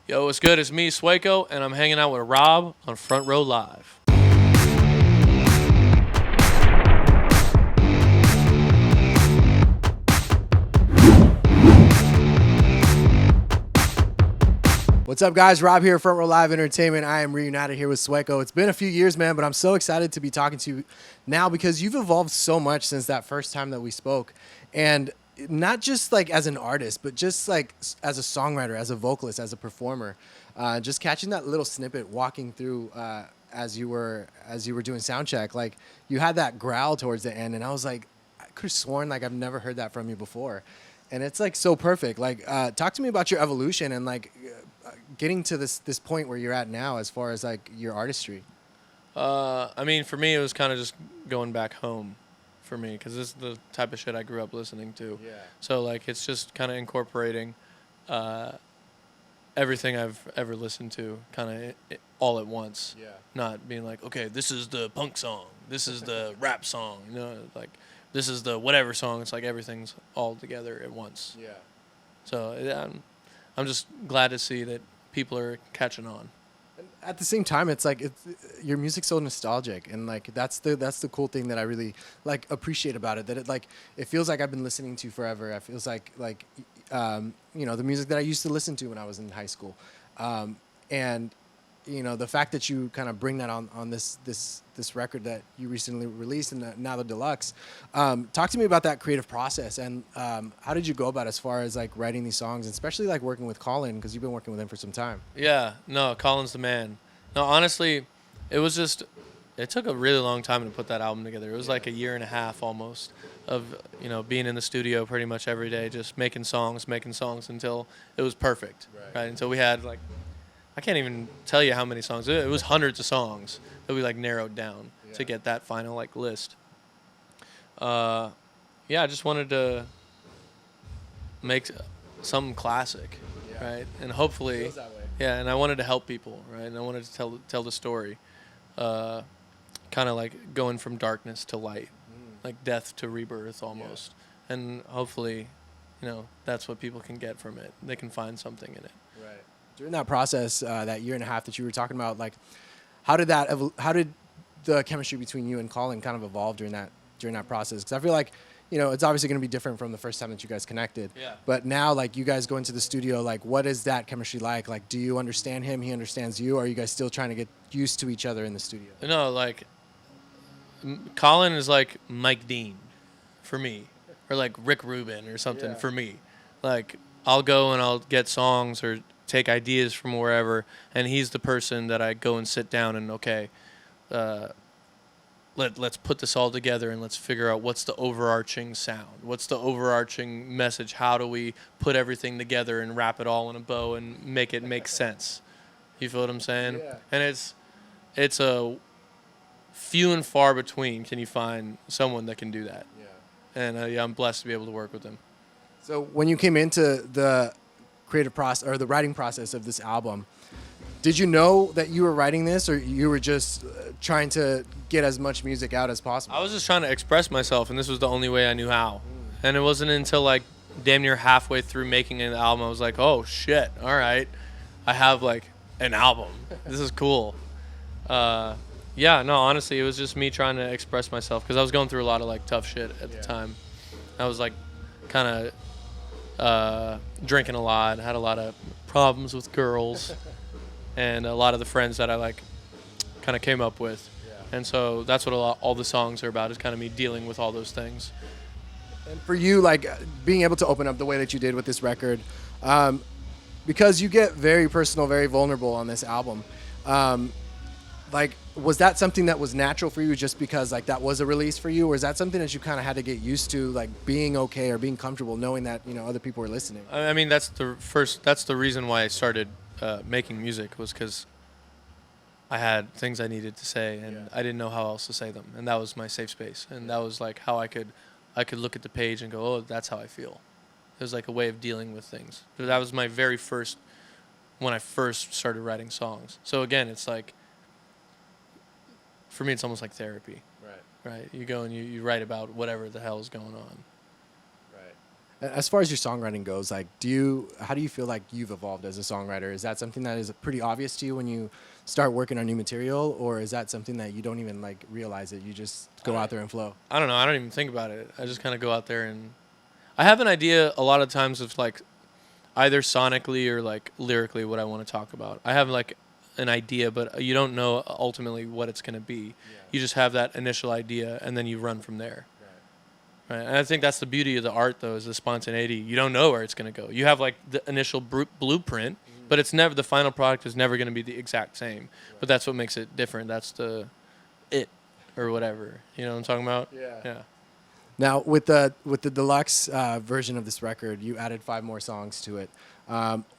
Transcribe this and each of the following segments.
Yo, what's good? It's me, Sueco, and I'm hanging out with Rob on Front Row Live. What's up, guys? Rob here, Front Row Live Entertainment. I am reunited here with Sueco. It's been a few years, man, but I'm so excited to be talking to you now because you've evolved so much since that first time that we spoke. And not just like as an artist, but just like as a songwriter, as a vocalist, as a performer. Just catching that little snippet walking through as you were doing sound check. Like you had that growl towards the end, and I was like, I could have sworn like I've never heard that from you before. And it's like so perfect. Like, talk to me about your evolution and like getting to this point where you're at now, as far as like your artistry. I mean, for me, it was kind of just going back home for me because this is the type of shit I grew up listening to. Yeah. So, like, it's just kind of incorporating everything I've ever listened to kind of all at once. Yeah. Not being like, okay, this is the punk song. This is the rap song. You know, like, this is the whatever song. It's like everything's all together at once. Yeah. So, yeah, I'm just glad to see that people are catching on. At the same time, it's like your music's so nostalgic, and like that's the cool thing that I really like appreciate about it. That it feels like I've been listening to forever. It feels like the music that I used to listen to when I was in high school, and the fact that you kind of bring that on this record that you recently released and now the Deluxe. Talk to me about that creative process and how did you go about it as far as like writing these songs, and especially like working with Colin, because you've been working with him for some time. Yeah, no, Colin's the man. No, honestly, it took a really long time to put that album together. It was like a year and a half almost of, being in the studio pretty much every day, just making songs until it was perfect, right? Until we had like, I can't even tell you how many songs. It was hundreds of songs that we like narrowed down to get that final like list. I just wanted to make something classic, right? And hopefully, and I wanted to help people, right? And I wanted to tell the story, kind of like going from darkness to light, like death to rebirth almost. And hopefully, that's what people can get from it. They can find something in it. Right. During that process, that year and a half that you were talking about, like, how did the chemistry between you and Colin kind of evolve during that process? Because I feel like, it's obviously going to be different from the first time that you guys connected. Yeah. But now, like, you guys go into the studio, like, what is that chemistry like? Like, do you understand him? He understands you? Or are you guys still trying to get used to each other in the studio? No, like, Colin is like Mike Dean for me, or like Rick Rubin or something for me. Like, I'll go and I'll get songs or take ideas from wherever, and he's the person that I go and sit down and let's put this all together and let's figure out what's the overarching sound, what's the overarching message, how do we put everything together and wrap it all in a bow and make it make sense. You feel what I'm saying? Yeah. And it's a few and far between can you find someone that can do that. Yeah. And I'm blessed to be able to work with him. So when you came into the creative process or the writing process of this album, did you know that you were writing this, or you were just trying to get as much music out as possible? I was just trying to express myself, and this was the only way I knew how. And it wasn't until like damn near halfway through making an album I was like, oh shit, all right, I have like an album. This is cool. Honestly, it was just me trying to express myself because I was going through a lot of like tough shit at the time. I was like kind of drinking a lot, had a lot of problems with girls, and a lot of the friends that I like kind of came up with. And so that's what all the songs are about, is kind of me dealing with all those things. And for you, like being able to open up the way that you did with this record, because you get very personal, very vulnerable on this album. Like, was that something that was natural for you just because like that was a release for you, or is that something that you kind of had to get used to, like being okay or being comfortable knowing that other people were listening? I mean, that's the reason why I started making music, was because I had things I needed to say and I didn't know how else to say them, and that was my safe space, and that was like how I could look at the page and go, oh, that's how I feel. It was like a way of dealing with things. But that was my very first, when I first started writing songs. So again, it's like, for me, it's almost like therapy. Right. You go and you write about whatever the hell is going on. Right. As far as your songwriting goes, like, how do you feel like you've evolved as a songwriter? Is that something that is pretty obvious to you when you start working on new material, or is that something that you don't even like realize it? You just go out there and flow. I don't know. I don't even think about it. I just kind of go out there and I have an idea a lot of times of like either sonically or like lyrically what I want to talk about. I have like an idea, but you don't know ultimately what it's going to be. Yeah. You just have that initial idea and then you run from there. Right. And I think that's the beauty of the art, though, is the spontaneity. You don't know where it's going to go. You have like the initial blueprint, but it's never, the final product is never going to be the exact same. Right. But that's what makes it different. That's it or whatever. You know what I'm talking about? Yeah. Yeah. Now with the deluxe version of this record, you added 5 more songs to it.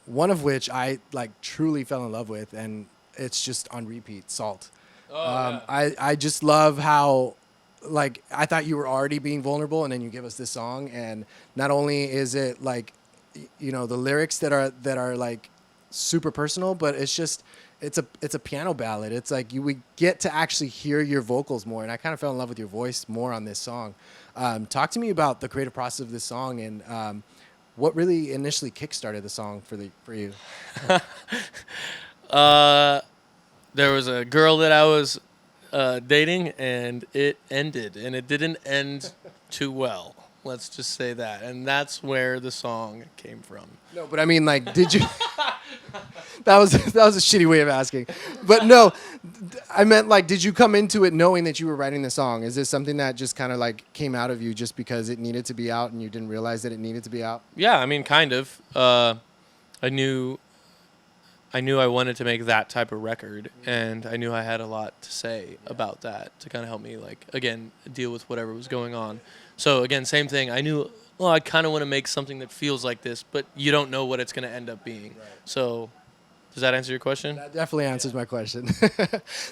One of which I like truly fell in love with, and it's just on repeat. Salt. Oh, yeah. I just love how, like, I thought you were already being vulnerable, and then you give us this song, and not only is it like, the lyrics that are like super personal, but it's a piano ballad. It's like we get to actually hear your vocals more, and I kind of fell in love with your voice more on this song. Talk to me about the creative process of this song, and what really initially kickstarted the song for you. There was a girl that I was dating, and it ended, and it didn't end too well. Let's just say that, and that's where the song came from. No, but I mean, like, did you? that was a shitty way of asking, but no, I meant like, did you come into it knowing that you were writing the song? Is this something that just kind of like came out of you just because it needed to be out and you didn't realize that it needed to be out? Yeah, I mean, kind of. I knew I wanted to make that type of record, and I knew I had a lot to say about that to kind of help me, like, again, deal with whatever was going on. So, again, same thing. I knew, well, I kind of want to make something that feels like this, but you don't know what it's going to end up being. Right. So, does that answer your question? That definitely answers my question.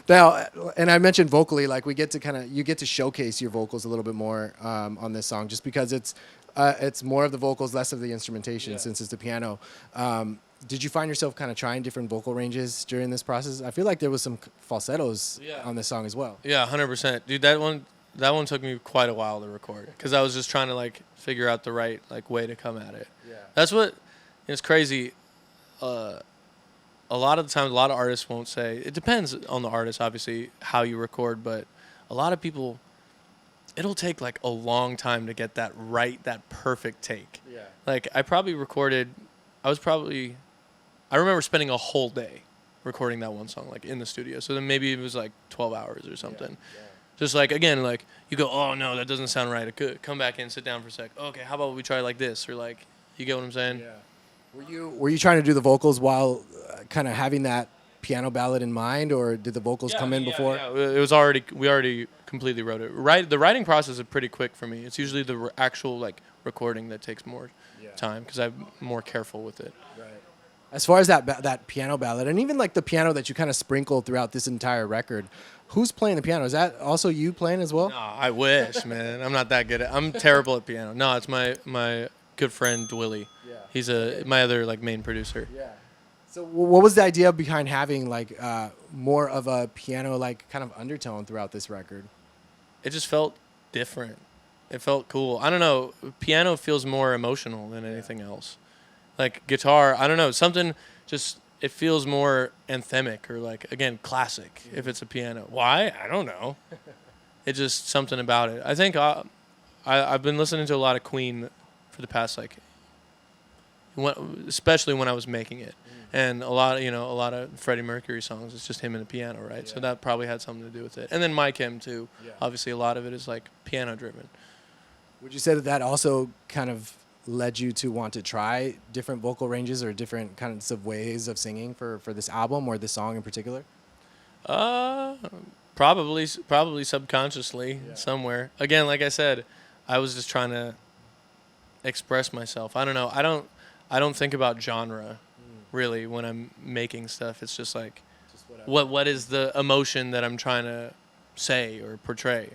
Now, and I mentioned vocally, like, you get to showcase your vocals a little bit more on this song, just because it's more of the vocals, less of the instrumentation, since it's the piano. Did you find yourself kind of trying different vocal ranges during this process? I feel like there was some falsettos on this song as well. Yeah, 100%. Dude, that one took me quite a while to record because I was just trying to like figure out the right like way to come at it. Yeah. That's what it's crazy. A lot of the times, a lot of artists won't say. It depends on the artist, obviously, how you record, but a lot of people, it'll take like a long time to get that right, that perfect take. Yeah. Like I remember spending a whole day recording that one song, like in the studio. So then maybe it was like 12 hours or something. Yeah. Just like, again, like you go, oh no, that doesn't sound right. It could come back in, sit down for a sec. Okay, how about we try like this? Or like, you get what I'm saying? Yeah. Were you trying to do the vocals while kind of having that piano ballad in mind, or did the vocals come in before? Yeah, we already completely wrote it. The writing process is pretty quick for me. It's usually the actual like recording that takes more time because I'm more careful with it. Right. As far as that piano ballad, and even like the piano that you kind of sprinkled throughout this entire record, who's playing the piano? Is that also you playing as well? No, I wish, man. I'm not that good I'm terrible at piano. No, it's my good friend Willie. Yeah. He's my other like main producer. Yeah. So what was the idea behind having like more of a piano like kind of undertone throughout this record? It just felt different. It felt cool. I don't know. Piano feels more emotional than anything else. Like guitar, I don't know. Something just, it feels more anthemic or like, again, classic if it's a piano. Why? I don't know. It's just something about it. I think I've been listening to a lot of Queen for the past, like, especially when I was making it. And a lot of Freddie Mercury songs, it's just him and the piano, right? Yeah. So that probably had something to do with it. And then My Chem, too. Yeah. Obviously, a lot of it is, like, piano-driven. Would you say that also kind of led you to want to try different vocal ranges or different kinds of ways of singing for this album or this song in particular? Probably subconsciously somewhere. Again, like I said, I was just trying to express myself. I don't know. I don't think about genre really when I'm making stuff. It's just like what is the emotion that I'm trying to say or portray.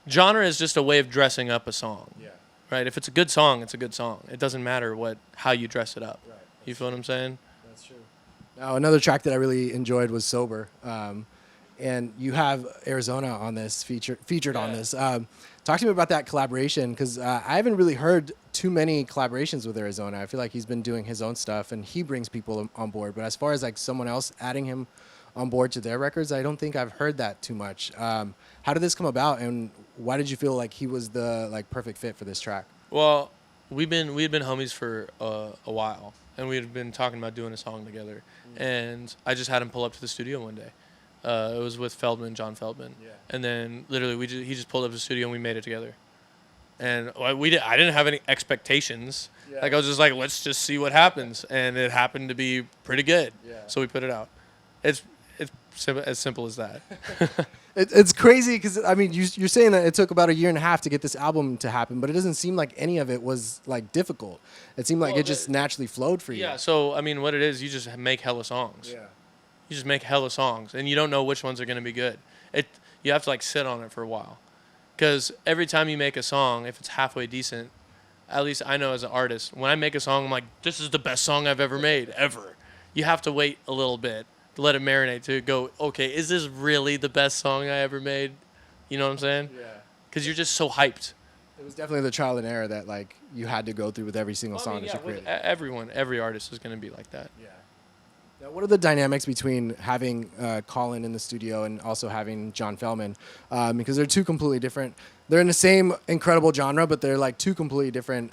Genre is just a way of dressing up a song. Yeah. Right? If it's a good song, it's a good song. It doesn't matter how you dress it up. Right. You feel what I'm saying? That's true. Now, another track that I really enjoyed was Sober. And you have Arizona on this, featured on this. Talk to me about that collaboration, because I haven't really heard too many collaborations with Arizona. I feel like he's been doing his own stuff and he brings people on board. But as far as like someone else adding him on board to their records, I don't think I've heard that too much. How did this come about, and why did you feel like he was the like perfect fit for this track? Well, we had been homies for a while, and we had been talking about doing a song together. And I just had him pull up to the studio one day. It was with John Feldman. Yeah. And then literally he just pulled up to the studio and we made it together. And I didn't have any expectations. Yeah. Like I was just like, let's just see what happens, and it happened to be pretty good. Yeah. So we put it out. It's as simple as that. It's crazy because I mean you're saying that it took about a year and a half to get this album to happen, but it doesn't seem like any of it was like difficult. It seemed like it just naturally flowed for you. Yeah. So I mean, what it is, you just make hella songs. Yeah. You just make hella songs, and you don't know which ones are gonna be good. You have to like sit on it for a while, because every time you make a song, if it's halfway decent, at least I know as an artist, when I make a song, I'm like, this is the best song I've ever made, ever. You have to wait a little bit to let it marinate, to go, okay, is this really the best song I ever made? You know what I'm saying? Yeah. Because you're just so hyped. It was definitely the trial and error that like you had to go through with every single song that you created. Every artist is going to be like that. Yeah. Now, what are the dynamics between having Colin in the studio and also having John Feldman? Because they're two completely different. They're in the same incredible genre, but they're like two completely different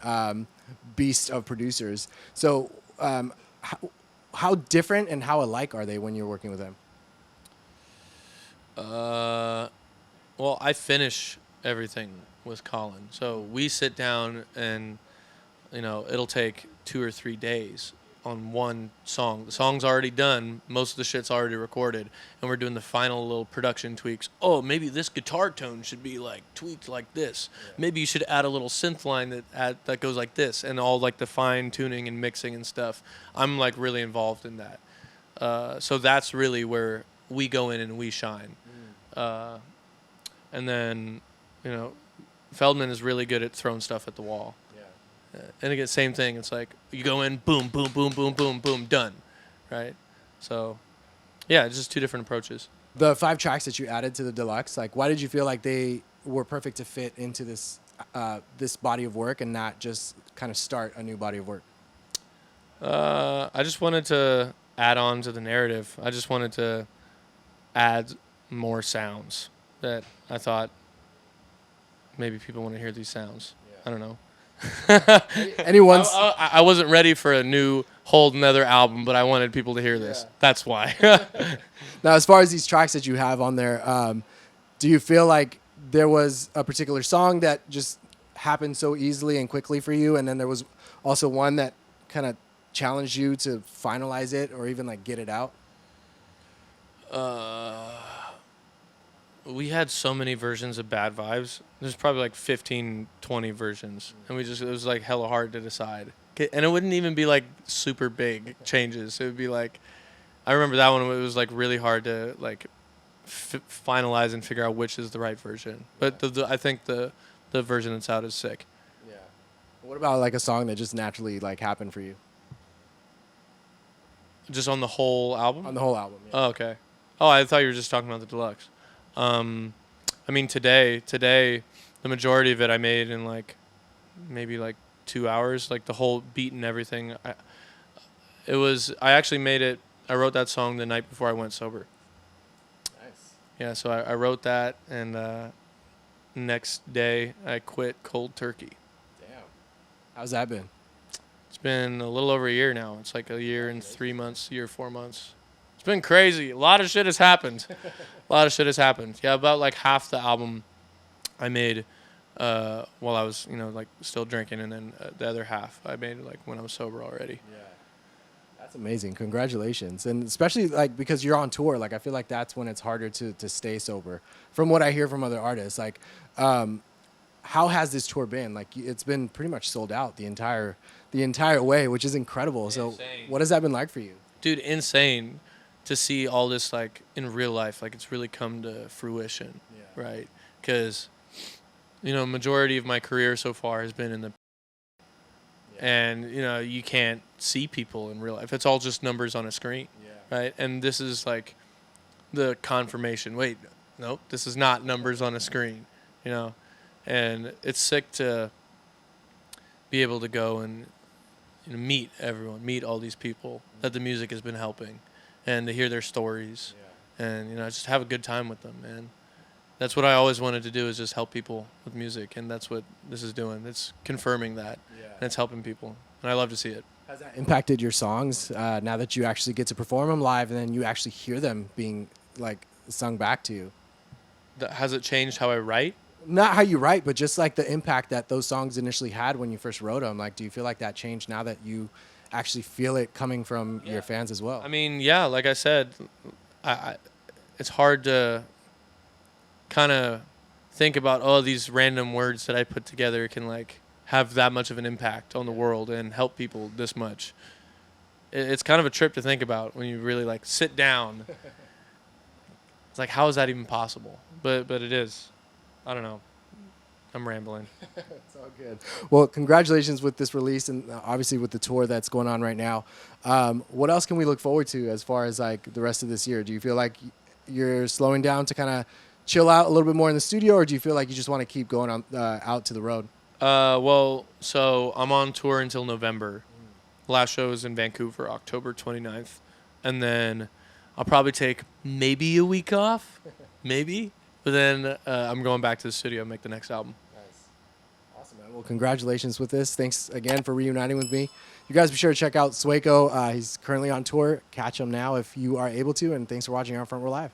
beasts of producers. So, how different and how alike are they when you're working with them? Well, I finish everything with Colin. So we sit down and, it'll take 2 or 3 days on one song. The song's already done. Most of the shit's already recorded. And we're doing the final little production tweaks. Oh, maybe this guitar tone should be like tweaked like this. Yeah. Maybe you should add a little synth line that goes like this, and all like the fine tuning and mixing and stuff. I'm like really involved in that. So that's really where we go in and we shine. And then, Feldman is really good at throwing stuff at the wall. And again, same thing. It's like you go in, boom, boom, boom, boom, boom, boom, done, right? So, yeah, it's just two different approaches. The 5 tracks that you added to the Deluxe, like, why did you feel like they were perfect to fit into this this body of work and not just kind of start a new body of work? I just wanted to add on to the narrative. I just wanted to add more sounds that I thought maybe people want to hear these sounds. Yeah. I don't know. Anyone's I wasn't ready for a new whole another album, but I wanted people to hear this. That's why. Now, as far as these tracks that you have on there, do you feel like there was a particular song that just happened so easily and quickly for you, and then there was also one that kind of challenged you to finalize it or even like get it out? We had so many versions of Bad Vibes. There's probably like 15, 20 versions. And it was like hella hard to decide. And it wouldn't even be like super big changes. It would be like, I remember that one, it was like really hard to like finalize and figure out which is the right version. But I think the version that's out is sick. Yeah. What about like a song that just naturally like happened for you? Just on the whole album? On the whole album, yeah. Oh, okay. Oh, I thought you were just talking about the Deluxe. I mean, today, the majority of it I made in like maybe like 2 hours, like the whole beat and everything. I actually made it. I wrote that song the night before I went sober. Nice. Yeah, so I wrote that, and next day I quit cold turkey. Damn. How's that been? It's been a little over a year now. It's like a year and 3 months, 4 months. It's been crazy. A lot of shit has happened. Yeah, about like half the album I made while I was, like still drinking, and then the other half I made like when I was sober already. Yeah. That's amazing. Congratulations. And especially like because you're on tour, like I feel like that's when it's harder to stay sober. From what I hear from other artists, like how has this tour been? Like it's been pretty much sold out the entire way, which is incredible. Insane. So what has that been like for you? Dude, insane to see all this like in real life. Like it's really come to fruition, right? Because, majority of my career so far has been in the and, you can't see people in real life. It's all just numbers on a screen, right? And this is like the confirmation. Wait, nope, this is not numbers on a screen, And it's sick to be able to go and meet everyone, meet all these people that the music has been helping, and to hear their stories, and just have a good time with them, man. That's what I always wanted to do, is just help people with music, and that's what this is doing. It's confirming that, and it's helping people, and I love to see it. Has that impacted your songs now that you actually get to perform them live and then you actually hear them being like sung back to you? Has it changed how I write? Not how you write, but just like the impact that those songs initially had when you first wrote them. Like, do you feel like that changed now that you actually feel it coming from your fans as well? I mean, yeah, like I said, it's hard to kind of think about, oh, these random words that I put together can like have that much of an impact on the world and help people this much. It's kind of a trip to think about when you really like sit down. It's like, how is that even possible? But it is. I don't know. I'm rambling. It's all good. Well, congratulations with this release and obviously with the tour that's going on right now. What else can we look forward to as far as like the rest of this year? Do you feel like you're slowing down to kind of chill out a little bit more in the studio, or do you feel like you just want to keep going on out to the road? Well, so I'm on tour until November. Last show is in Vancouver, October 29th. And then I'll probably take maybe a week off, maybe. But then I'm going back to the studio and make the next album. Nice. Awesome, man. Well, congratulations with this. Thanks again for reuniting with me. You guys be sure to check out Sueco. He's currently on tour. Catch him now if you are able to. And thanks for watching Our Front Row Live.